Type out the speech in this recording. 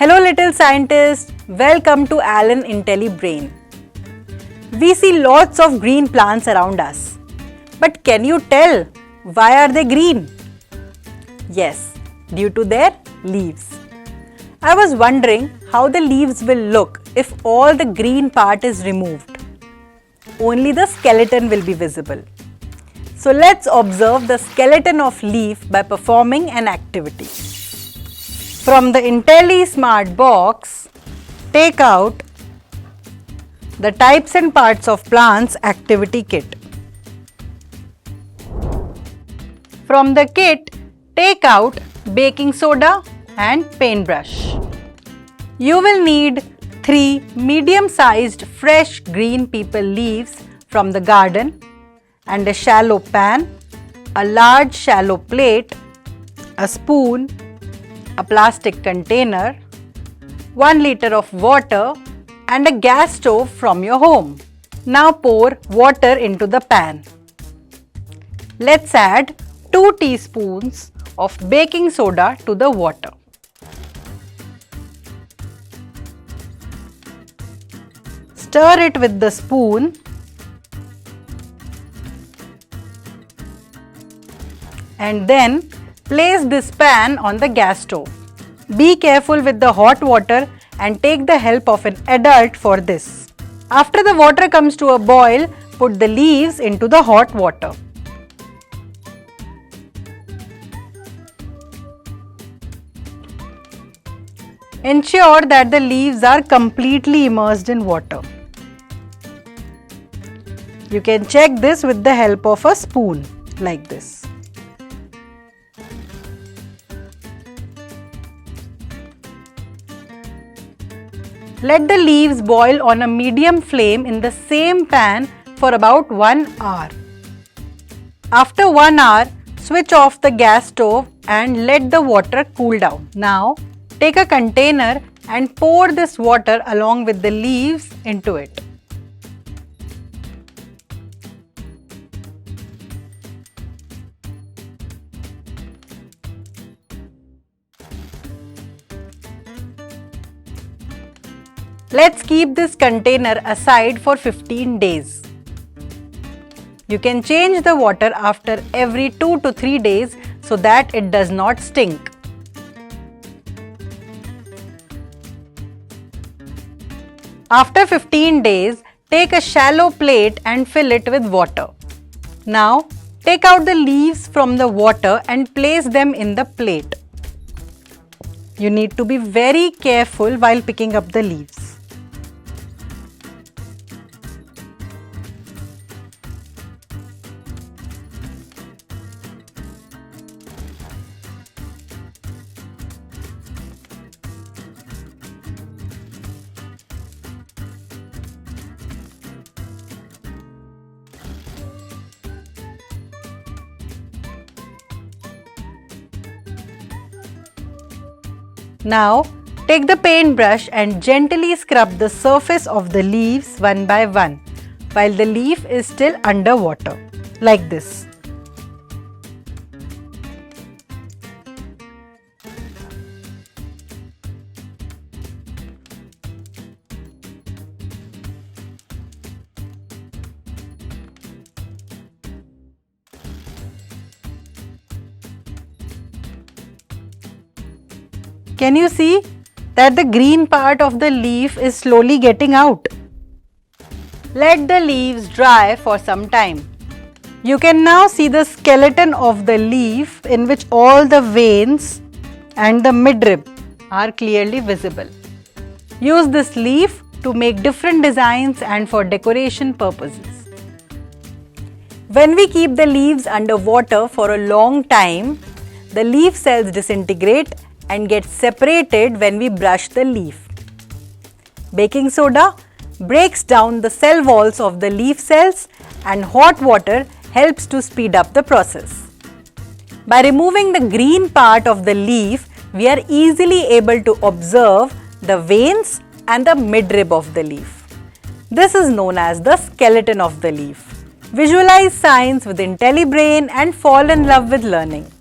Hello little scientists, welcome to Alan IntelliBrain. We see lots of green plants around us. But can you tell why are they green? Yes, due to their leaves. I was wondering how the leaves will look if all the green part is removed. Only the skeleton will be visible. So let's observe the skeleton of leaf by performing an activity. From the IntelliSmart box, take out the Types and Parts of Plants activity kit. From the kit, take out baking soda and paintbrush. You will need 3 medium-sized fresh green people leaves from the garden and a shallow pan, a large shallow plate, a spoon, a plastic container, 1 liter of water and a gas stove from your home. Now pour water into the pan. Let's add 2 teaspoons of baking soda to the water. Stir it with the spoon and then place this pan on the gas stove. Be careful with the hot water and take the help of an adult for this. After the water comes to a boil, put the leaves into the hot water. Ensure that the leaves are completely immersed in water. You can check this with the help of a spoon, like this. Let the leaves boil on a medium flame in the same pan for about 1 hour. After 1 hour, switch off the gas stove and let the water cool down. Now, take a container and pour this water along with the leaves into it. Let's keep this container aside for 15 days. You can change the water after every 2 to 3 days so that it does not stink. After 15 days, take a shallow plate and fill it with water. Now, take out the leaves from the water and place them in the plate. You need to be very careful while picking up the leaves. Now, take the paintbrush and gently scrub the surface of the leaves one by one while the leaf is still under water, like this. Can you see that the green part of the leaf is slowly getting out? Let the leaves dry for some time. You can now see the skeleton of the leaf in which all the veins and the midrib are clearly visible. Use this leaf to make different designs and for decoration purposes. When we keep the leaves under water for a long time, the leaf cells disintegrate and get separated when we brush the leaf. Baking soda breaks down the cell walls of the leaf cells and hot water helps to speed up the process. By removing the green part of the leaf, we are easily able to observe the veins and the midrib of the leaf. This is known as the skeleton of the leaf. Visualize science with IntelliBrain and fall in love with learning.